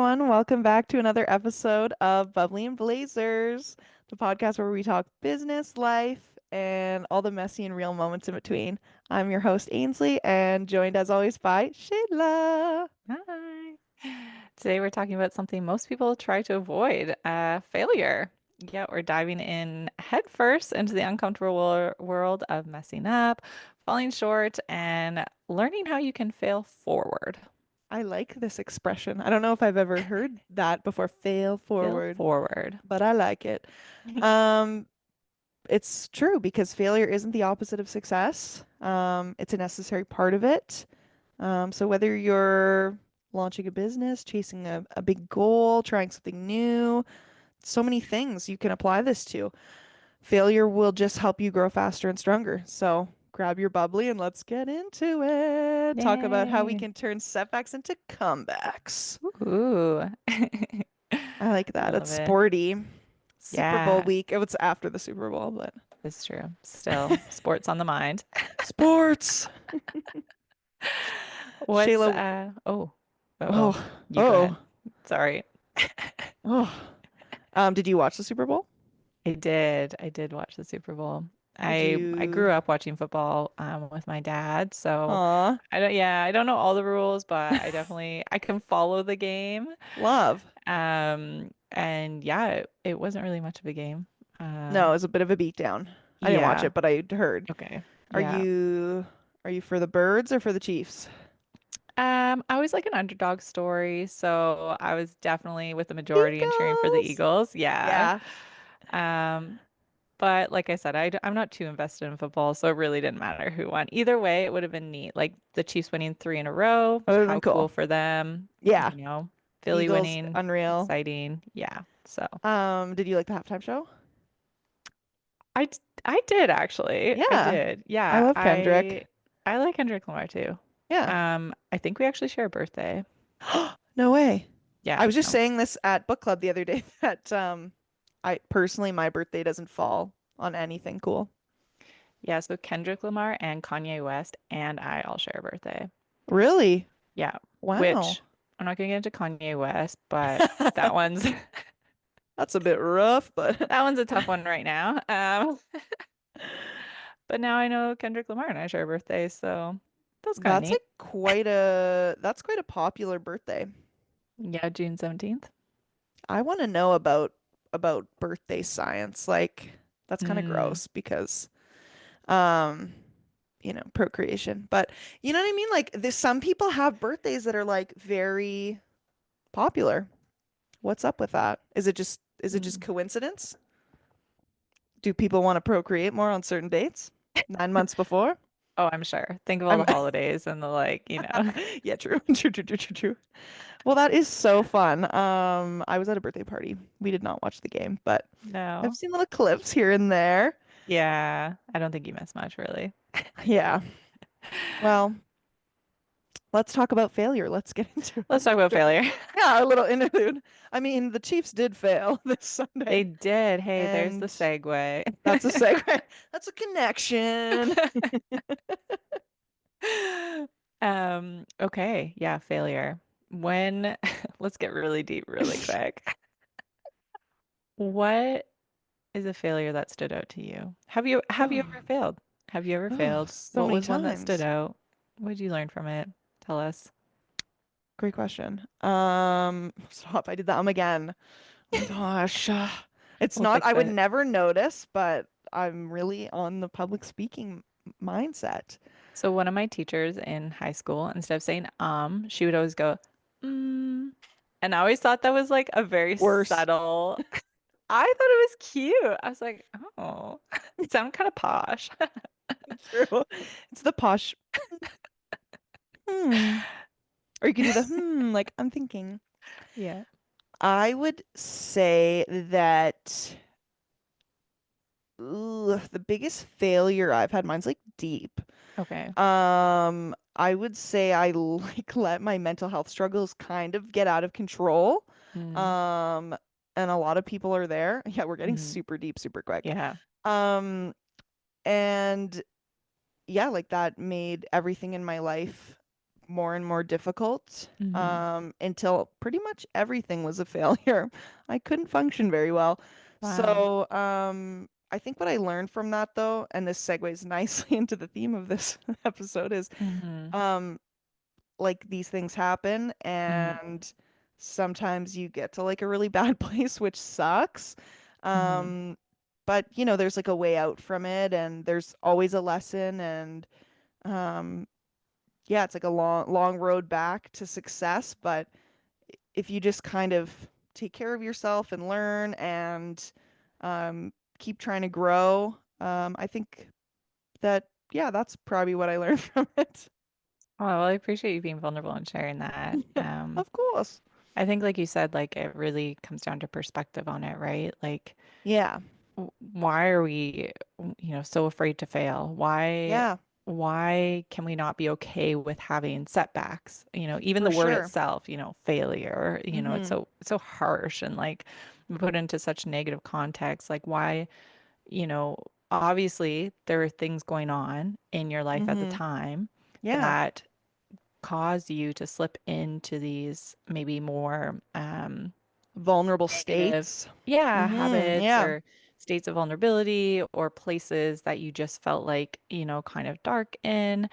everyone. Welcome back to another episode of Bubbly and Blazers, the podcast where we talk business, life, and all the messy and real moments in between. I'm your host, Ainsley, and joined as always by Shayla. Hi. Today we're talking about something most people try to avoid, failure. Yeah, we're diving in headfirst into the uncomfortable world of messing up, falling short, and learning how you can fail forward. I like this expression. I don't know if I've ever heard that before, fail Fail forward, forward. but I like it. Um, it's true because failure isn't the opposite of success. It's a necessary part of it. So whether you're launching a business, chasing a big goal, trying something new, so many things you can apply this to. Failure will just help you grow faster and stronger. So grab your bubbly and let's get into it. Talk about how we Yay. can turn setbacks into comebacks. Ooh. I like that. It's Love it. sporty. Super Bowl Yeah, week. Oh, it's after the Super Bowl, but it's true. Still, sports on the mind. sports. What's Shayla. uh-oh. Oh, You go ahead. oh, Sorry. oh. Did you watch the Super Bowl? I did. I did watch the Super Bowl. Did I you? grew up watching football with my dad, so Aw, I don't know all the rules, but I can follow the game. love. And yeah, it wasn't really much of a game. No, it was a bit of a beatdown. I didn't watch Yeah. it, but I heard. Okay. Are Yeah. you are you for the birds or for the Chiefs? I was like an underdog story, so I was definitely with the majority and cheering for the Eagles. Eagles. Yeah. Yeah. Um, But like I said, I'm not too invested in football, so it really didn't matter who won. Either way, it would have been neat. Like the Chiefs winning three in a row, That would have been how cool cool. for them. Yeah. Philly Eagles, winning, unreal. exciting. Yeah. So Did you like the halftime show? I did actually. I Yeah. did. I Yeah. love Kendrick. I like Kendrick Lamar too. Yeah. I think we actually share a birthday. No way. I Yeah. was just No. saying this at book club the other day that I personally my birthday doesn't fall on anything cool. Yeah. So Kendrick Lamar and Kanye West and I all share a birthday. Really? Yeah. Wow. Which I'm not gonna get into Kanye West, but that one's That's a bit rough, but that one's a tough one right now. But now I know Kendrick Lamar and I share a birthday, so that's kind of that's neat. like that's quite a popular birthday. Yeah, June 17th. I want to know about birthday science. Like that's kind of Mm, gross because um procreation. But you know what I mean? Like there's some people have birthdays that are like very popular. What's up with that? Is it just mm. coincidence? Do people want to procreate more on certain dates? 9 months before? Oh, I'm sure. Think of all I'm the holidays and the yeah, true. True, true, true, true, true. Well, that is so fun. I was at a birthday party. We did not watch the game, but I've No. seen little clips here and there. Yeah, I don't think you miss much, really. Yeah. Well, let's talk about failure. Let's get into Let's talk about it. failure. Yeah, our little interlude. I mean, the Chiefs did fail this They Sunday, did. Hey, there's the and segue. that's a segue. That's a connection. Okay, yeah, failure. When let's get really deep really quick. What is a failure that stood out to you? Have you ever Oh, failed? Have you ever oh, failed? so What many was one that stood times. out? What did you learn from it? Tell us. Great question. Stop. I did that again. Oh my gosh. It's We'll not, fix I would it. never notice, but I'm really on the public speaking mindset. So one of my teachers in high school, instead of saying she would always go, mm. And I always thought that was like a very Worse. subtle. I thought it was cute. I was like, oh, sound kind of posh. True. It's the posh. Hmm. Or you could do the like I'm thinking. Yeah. I would say that the biggest failure I've had, mine's like deep. Okay. I would say I like let my mental health struggles kind of get out of control. Mm, Um, and a lot of people are there. Yeah, we're getting mm, super deep, super quick. yeah. Um, and yeah, like that made everything in my life more and more difficult Hmm. until pretty much everything was a failure. I couldn't function very well. Wow. So I think what I learned from that, though, and this segues nicely into the theme of this episode, is Hmm. um, like these things happen, Hmm. and sometimes you get to like a really bad place, which sucks. Hmm. Um, but there's like a way out from it, and there's always a lesson, and um, yeah, it's like a long, long road back to success. But if you just kind of take care of yourself and learn and keep trying to grow, I think that, yeah, that's probably what I learned from it. Oh, well, I appreciate you being vulnerable and sharing that. Of course. I think, like you said, like it really comes down to perspective on it, right? Like, Yeah. why are we, so afraid to fail? Yeah, Why can we not be okay with having setbacks? Even for the word sure. itself, failure, it's Mm-hmm. so harsh and like we put into such negative context. Like why, you know, obviously there are things going on in your life at the Mm-hmm. time Yeah. that cause you to slip into these maybe more Vulnerable negative, states. yeah, Mm-hmm. habits Yeah. or states of vulnerability or places that you just felt like, kind of dark in.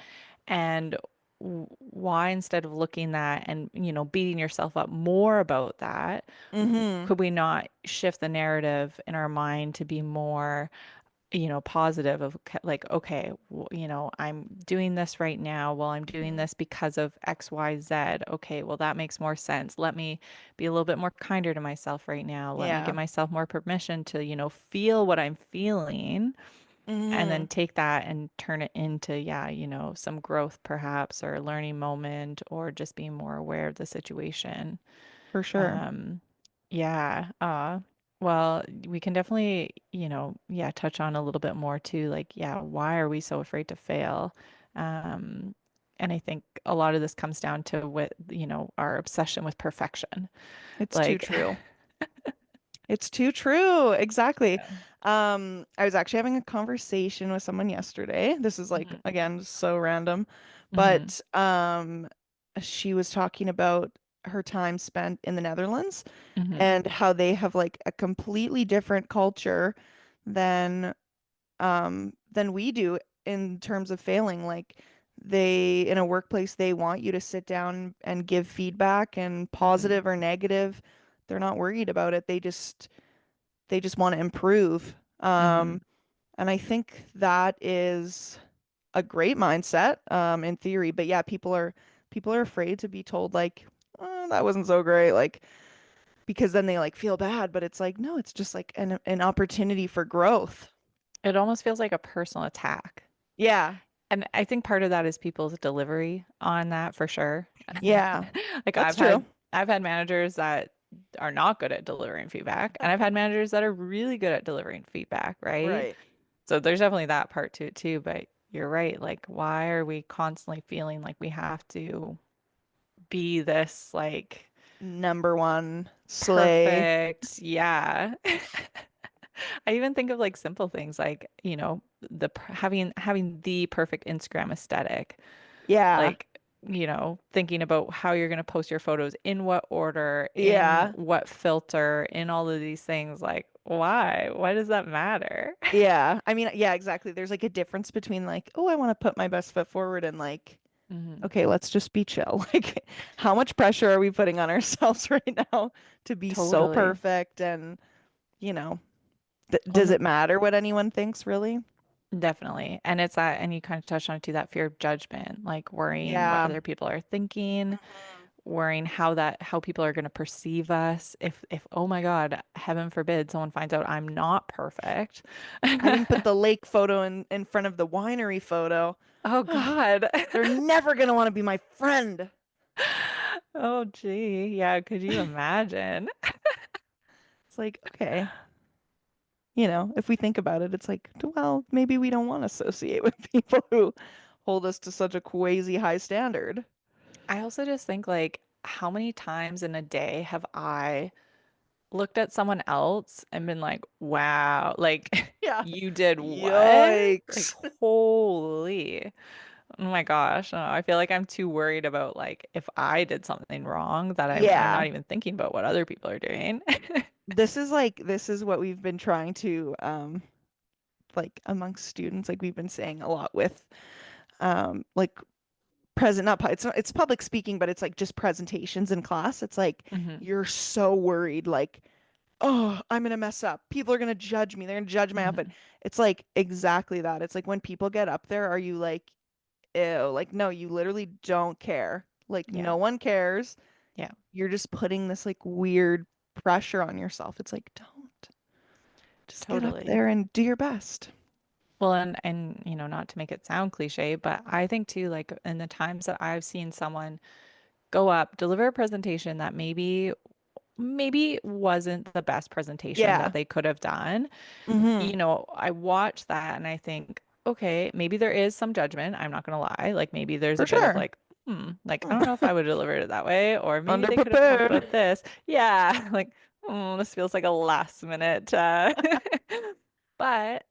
And why, instead of looking that and, beating yourself up more about that, Mm-hmm. could we not shift the narrative in our mind to be more positive of like, okay, I'm doing this right now. Well, I'm doing Mm-hmm. this because of X, Y, Z. Okay, well, that makes more sense. Let me be a little bit more kinder to myself right now. Let me give Yeah. myself more permission to, feel what I'm feeling and Mm-hmm. then take that and turn it into, yeah, some growth perhaps or a learning moment or just being more aware of the situation. For sure. Um, yeah. Well, we can definitely, yeah, touch on a little bit more too, like, yeah, why are we so afraid to fail? Um, and I think a lot of this comes down to what, our obsession with perfection. It's too Like, true. It's too true. Exactly. yeah. I was actually having a conversation with someone yesterday. This is like, Hmm. again, so random, Hmm. but she was talking about her time spent in the Netherlands Hmm. and how they have like a completely different culture than than we do in terms of failing. Like they in a workplace, they want you to sit down and give feedback and Hmm. positive or negative. They're not worried about it. They just want to improve. Hmm. And I think that is a great mindset, in theory. But yeah, people are afraid to be told like, oh, that wasn't so great, like because then they like feel bad. But it's like, no, it's just like an opportunity for growth. It almost feels like a personal attack. Yeah, And I think part of that is people's delivery on that for sure. yeah, Like that's true. I've had managers that are not good at delivering feedback, and I've had managers that are really good at delivering feedback, right? Right. So there's definitely that part to it too, but you're right. Like, why are we constantly feeling like we have to be this like Number one, slay. perfect? Yeah. I even think of like simple things like, having the perfect Instagram aesthetic. Yeah, Like, thinking about how you're going to post your photos, in what order, in yeah, what filter, in all of these things. Like, why? Why does that matter? yeah. I mean, yeah, exactly. There's like a difference between like, oh, I want to put my best foot forward and like, Hmm. okay, let's just be chill. Like, how much pressure are we putting on ourselves right now to be so Totally. perfect? And, you know, th Well, does it matter what anyone thinks, really? definitely. And it's that, and you kind of touched on too, that fear of judgment, like worrying what Yeah. other people are thinking, Mhm. worrying how people are going to perceive us. If, oh my God, heaven forbid someone finds out I'm not perfect. I didn't put the lake photo in front of the winery photo. Oh God. They're never gonna want to be my friend. Oh, gee. Yeah, could you imagine? It's like, okay, if we think about it, it's like, well, maybe we don't want to associate with people who hold us to such a crazy high standard. I also just think like how many times in a day have I looked at someone else and been like, wow, like Yeah. you did what? Like Yikes. holy. Oh my gosh. No, I feel like I'm too worried about like if I did something wrong that I'm Yeah. not even thinking about what other people are doing. This is what we've been trying to like amongst students, like we've been saying a lot with like present not pu- it's public speaking, but it's like just presentations in class. It's like Hmm. you're so worried like, oh, I'm gonna mess up. People are gonna judge me. They're gonna judge my outfit. Hmm. It's like exactly that. It's like when people get up there, are you like, ew, like no, you literally don't care. Like Yeah. no one cares. Yeah. You're just putting this like weird pressure on yourself. It's like, don't. Just get up Totally. there and do your best. Well, and not to make it sound cliche, but I think too, like in the times that I've seen someone go up, deliver a presentation that maybe wasn't the best presentation that Yeah. they could have done. Mm-hmm. I watch that and I think, okay, maybe there is some judgment. I'm not gonna lie. Like maybe there's For a bit of sure. like, like I don't know if I would have delivered it that way, or maybe they could have talked Underprepared. about this. Yeah, like, this feels like a last minute. But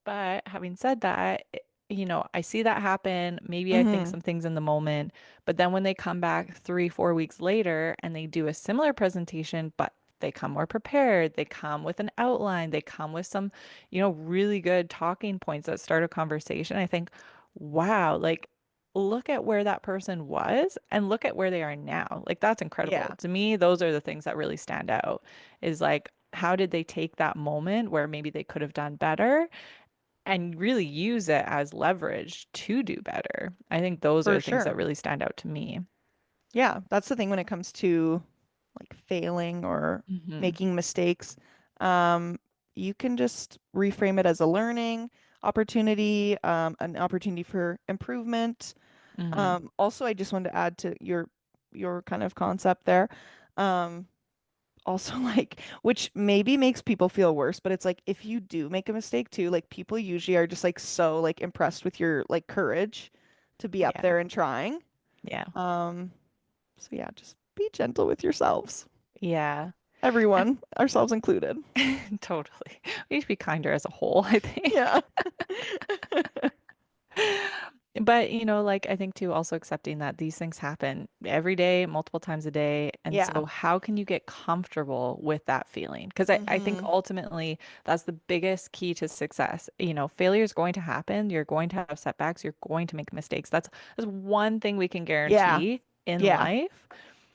having said that, I see that happen. Maybe I think Mm-hmm. some things in the moment, but then when they come back 3, 4 weeks later and they do a similar presentation, but they come more prepared, they come with an outline, they come with some really good talking points that start a conversation. I think, wow, like look at where that person was and look at where they are now. Like that's incredible. Yeah, To me, those are the things that really stand out is like, how did they take that moment where maybe they could have done better and really use it as leverage to do better? I think those are for the things that sure. really stand out to me. Yeah, that's the thing when it comes to like failing or Hmm. making mistakes. Um, you can just reframe it as a learning opportunity, an opportunity for improvement. Hmm. Also, I just wanted to add to your kind of concept there. Um, also like which maybe makes people feel worse, but it's like if you do make a mistake too, like people usually are just like so like impressed with your like courage to be up Yeah. there and trying. Yeah. Um, so yeah, just be gentle with yourselves. Yeah. Everyone, ourselves included. Totally. We need to be kinder as a whole, I think. Yeah. But, like I think too, also accepting that these things happen every day, multiple times a day. And Yeah. so how can you get comfortable with that feeling? Because I think Mm-hmm. ultimately that's the biggest key to success. Failure is going to happen. You're going to have setbacks. You're going to make mistakes. That's one thing we can Yeah. guarantee in Yeah. life.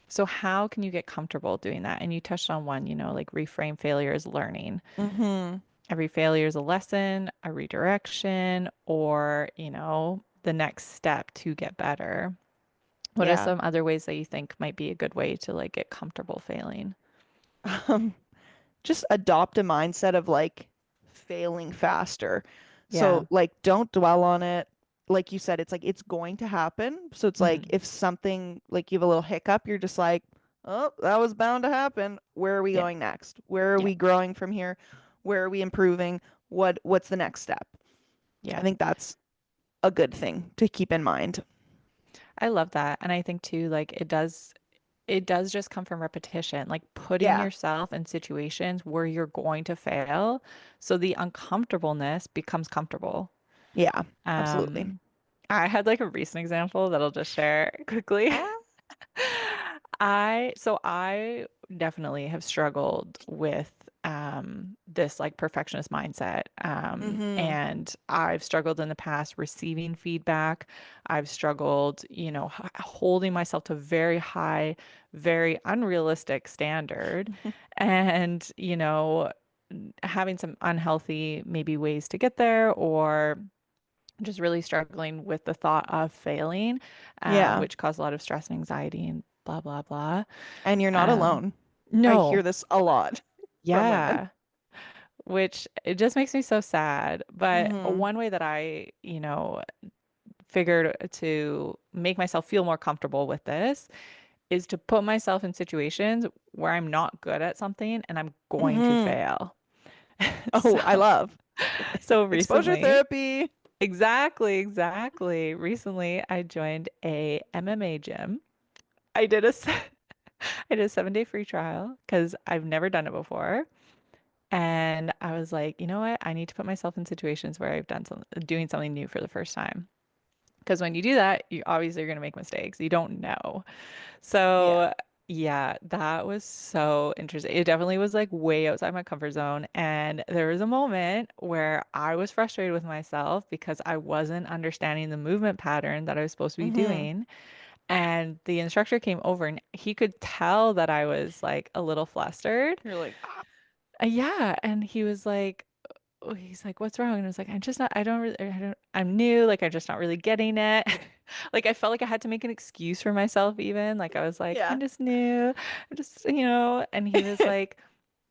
So how can you get comfortable doing that? And you touched on one, like reframe failure as learning. Mm-hmm. Every failure is a lesson, a redirection, or, the next step to get better. What are Yeah. some other ways that you think might be a good way to like get comfortable failing? Um, just adopt a mindset of like failing faster. Yeah. So like don't dwell on it. Like you said, it's like it's going to happen. So it's like Hmm. if something like you have a little hiccup, you're just like, oh, that was bound to happen. Where are we Yeah. going next? Where are Yeah. we growing from here? Where are we improving? What's the next step? I Yeah. think that's a good thing to keep in mind. I love that. And I think too, like it does just come from repetition, like putting Yeah. yourself in situations where you're going to fail. So the uncomfortableness becomes comfortable. Yeah. Absolutely. Um, I had like a recent example that I'll just share quickly. Ah. I definitely have struggled with this like perfectionist mindset. Mm-hmm. And I've struggled in the past receiving feedback. I've struggled, holding myself to very high, very unrealistic standard and, having some unhealthy maybe ways to get there or just really struggling with the thought of failing, Yeah. which caused a lot of stress and anxiety and blah, blah, blah. And you're not Um, alone. I hear no, this a lot from women. yeah, which it just makes me so sad. But Mm-hmm. one way that figured to make myself feel more comfortable with this is to put myself in situations where I'm not good at something and I'm going to Mm-hmm. fail. So, Oh, I love so exposure recently, therapy. exactly, exactly. Recently, I joined a MMA gym. I did a I did a 7-day free trial because I've never done it before. And I was like, you know what? I need to put myself in situations where I've doing something new for the first time. Because when you do that, you obviously are going to make mistakes. You don't know. Yeah. So, yeah, that was so interesting. It definitely was like way outside my comfort zone. And there was a moment where I was frustrated with myself because I wasn't understanding the movement pattern that I was supposed to be Mm-hmm. doing. And the instructor came over and he could tell that I was like a little flustered. You're like, ah, Yeah. And he was like, oh, he's like, what's wrong? And I was like, I'm just not, I'm new. Like, I'm just not really getting it. Like, I felt like I had to make an excuse for myself, even. Like, I was like, yeah. I'm just new. I'm just, and he was like,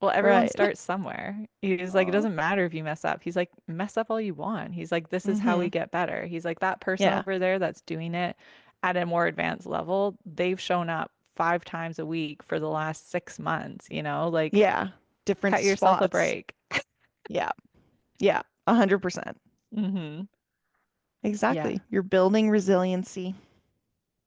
well, everyone Right. starts somewhere. He was like, it Oh. doesn't matter if you mess up. He's like, mess up all you want. He's like, this is how we Mm-hmm. get better. He's like, that person Yeah. over there that's doing it at a more advanced level, they've shown up 5 times a week for the last 6 months, like, Yeah. Different cut yourself a spots. break. Yeah. Yeah. 100%. Hmm. Yeah. Exactly. You're building resiliency.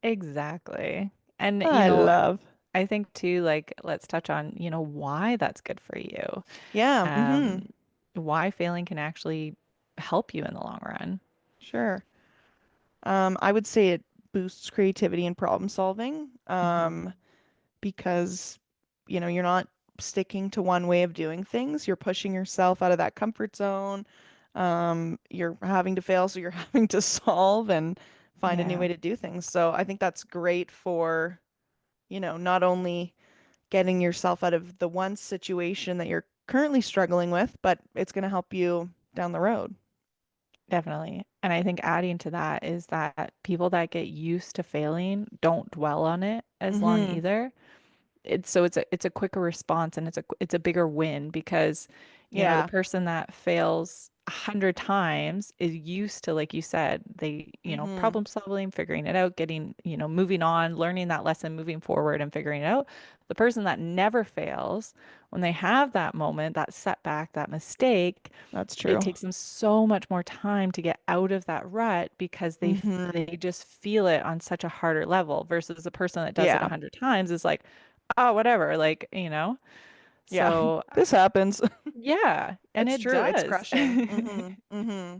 Exactly. And, I love. I think too, like, let's touch on, why that's good for you. Yeah. Mm-hmm. Um, why failing can actually help you in the long run. Sure. I would say it boosts creativity and problem solving. Hmm. Because, you're not sticking to one way of doing things. You're pushing yourself out of that comfort zone. You're having to fail, so you're having to solve and find a new Yeah, way to do things. So I think that's great for, not only getting yourself out of the one situation that you're currently struggling with, but it's going to help you down the road. definitely. And I think adding to that is that people that get used to failing don't dwell on it as long Mm-hmm. either. It's a quicker response and it's a bigger win because the Yeah. person that fails 100 times is used to, like you said, they Mm-hmm. problem solving, figuring it out, getting moving on, learning that lesson, moving forward and figuring it out. The person that never fails, when they have that moment, that setback, that mistake, That's it true. takes them so much more time to get out of that rut because Mm-hmm. they just feel it on such a harder level versus a person that does it a Yeah. hundred times is like, oh, whatever, like. Yeah. So This happens. yeah, and It's it true. It's does. crushing. Mm-hmm. Mm-hmm.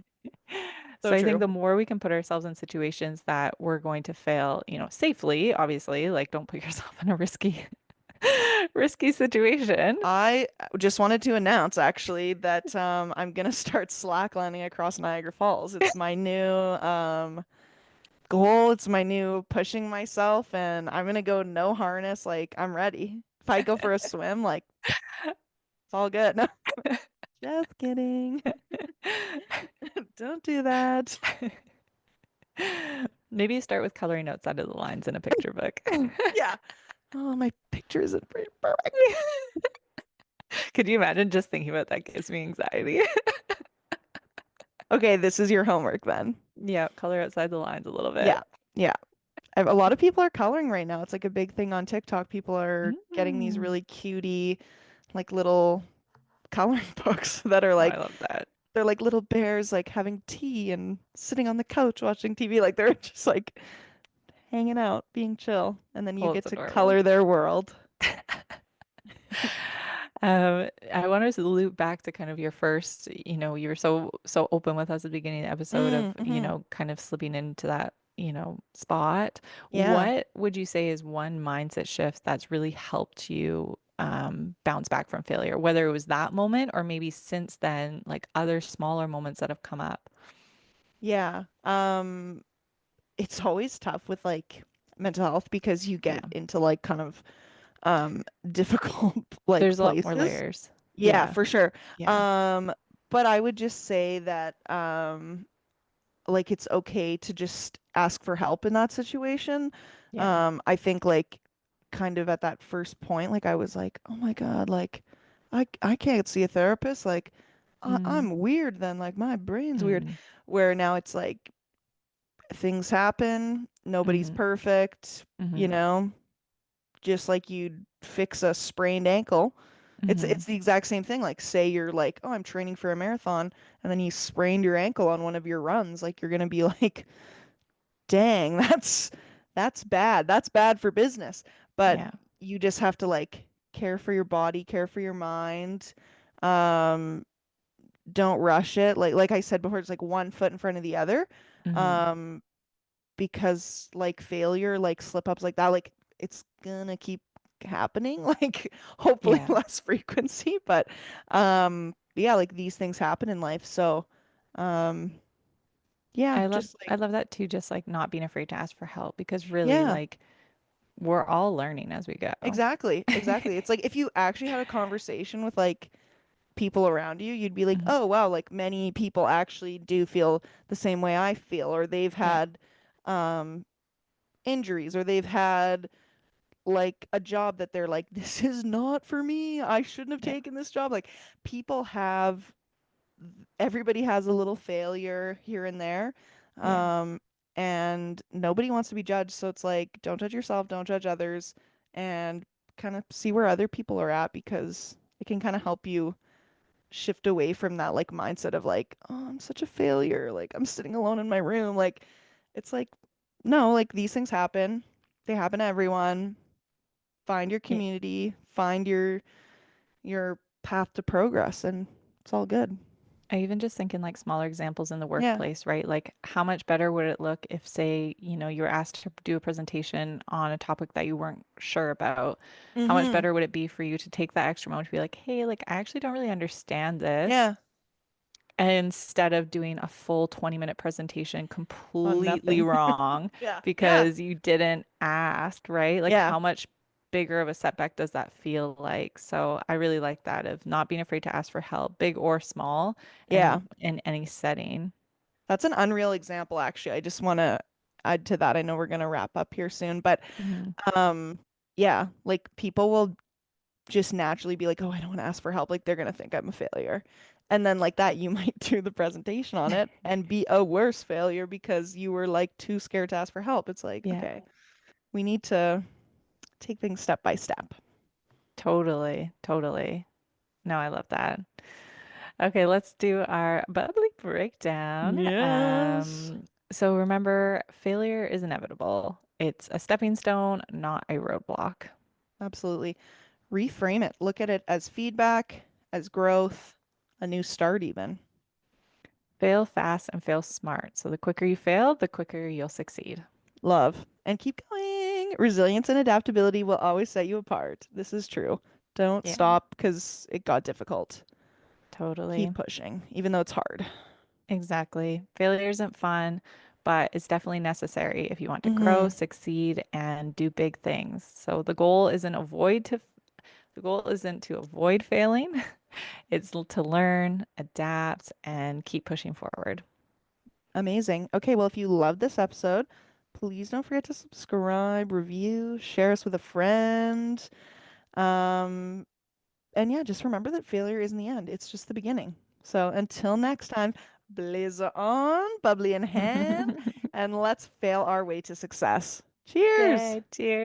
So So I think true. the more we can put ourselves in situations that we're going to fail, safely, obviously, like don't put yourself in a risky situation. I just wanted to announce actually that I'm gonna start slacklining across Niagara Falls. It's my new goal. It's my new pushing myself, and I'm gonna go no harness. Like I'm ready. If I go for a swim, like it's all good. No, just kidding. Don't do that. Maybe start with coloring outside of the lines in a picture book. Yeah. Oh, my picture isn't very perfect. Could you imagine just thinking about that gives me anxiety? Okay, this is your homework then. Yeah, color outside the lines a little Yeah. bit. Yeah. A lot of people are coloring right now. It's like a big thing on TikTok. People are getting these Mm. really cutie, like little coloring books that are Oh, I like love that. they're like little bears like having tea and sitting on the couch watching TV. Like they're just like hanging out, being chill, and then you Oh, get it's to adorable. color their world. I want to loop back to kind of your first, you were so open with us at the beginning of the episode of, Mm-hmm. kind of slipping into that, spot. Yeah. What would you say is one mindset shift that's really helped you bounce back from failure, whether it was that moment or maybe since then, like other smaller moments that have come up? Yeah. It's always tough with like mental health because you Yeah. get into like kind of um difficult like There's a lot more places. layers. Yeah, Yeah. for sure. Yeah. Um, but I would just say that like it's okay to just ask for help in that situation. Yeah. I think like kind of at that first point, like I was like, oh my God, like I can't see a therapist. Like Mm, I'm weird then, like my brain's weird. mm, Where now it's like things happen, nobody's mm, perfect, you mm, know, just like you'd fix a sprained ankle. It's mm. the exact same thing. Like say you're like, oh, I'm training for a marathon, and then you sprained your ankle on one of your runs. Like you're gonna be like, dang, that's bad. That's bad for business. But Yeah. you just have to like care for your body, care for your mind. Um, don't rush it. Like I said before, it's like one foot in front of the other. Hmm. Um, because like failure, like slip ups like that, like it's gonna keep happening, like hopefully Yeah. less frequency, but yeah, like these things happen in life. So um yeah, just I like love that too, just like not being afraid to ask for help because really yeah, like we're all learning as we go. exactly, exactly. It's like if you actually had a conversation with like people around you, you'd be like, Mhm. oh wow, like many people actually do feel the same way I feel, or they've Yeah. had um injuries, or they've had like a job that they're like, this is not for me. I shouldn't have Yeah. taken this job. Like people have, everybody has a little failure here and there. Yeah. Um, and nobody wants to be judged. So it's like, don't judge yourself, don't judge others, and kind of see where other people are at because it can kind of help you shift away from that like mindset of like, oh, I'm such a failure. Like I'm sitting alone in my room. Like it's like, no, like these things happen. They happen to everyone. Find your Yeah. community, find your path to progress, and it's all good. I even just think in like smaller examples in the Yeah. workplace, right? Like how much better would it look if, say, you were asked to do a presentation on a topic that you weren't sure about? How much Mm-hmm. better would it be for you to take that extra moment to be like, hey, like I actually don't really understand this. Yeah. Instead of doing a full 20-minute presentation On completely nothing. wrong Yeah. Yeah. because you didn't ask, right? Like, Yeah. how much bigger of a setback does that feel like? So, I really like that of not being afraid to ask for help, big or small, Yeah. and in any setting. That's an unreal example, actually. I just want to add to that. I know we're gonna wrap up here soon, but Mhm. um, yeah, like people will just naturally be like, oh, I don't want to ask for help. Like they're gonna think I'm a failure. And then like that, you might do the presentation on it and be a worse failure because you were like too scared to ask for help. It's like, Yeah, okay, we need to take things step by step. totally, totally. No, I love that. Okay, let's do our bubbly breakdown. Yes. So remember, failure is inevitable. It's a stepping stone, not a roadblock. Absolutely. Reframe it. Look at it as feedback, as growth, a new start, even. Fail fast and fail smart. So the quicker you fail, the quicker you'll succeed. Love. And keep going. Resilience and adaptability will always set you apart. This is true. Don't Yeah, stop because it got difficult. totally. Keep pushing, even though it's hard. Exactly. Failure isn't fun, but it's definitely necessary if you want to grow, Mm-hmm. succeed, and do big things. So the goal isn't to avoid failing. It's to learn, adapt, and keep pushing forward. Amazing. Okay, well, if you love this episode, please don't forget to subscribe, review, share us with a friend. Um, and yeah, just remember that failure isn't the end. It's just the beginning. So until next time, blazer on, bubbly in hand, and let's fail our way to success. Cheers. Yay, cheers.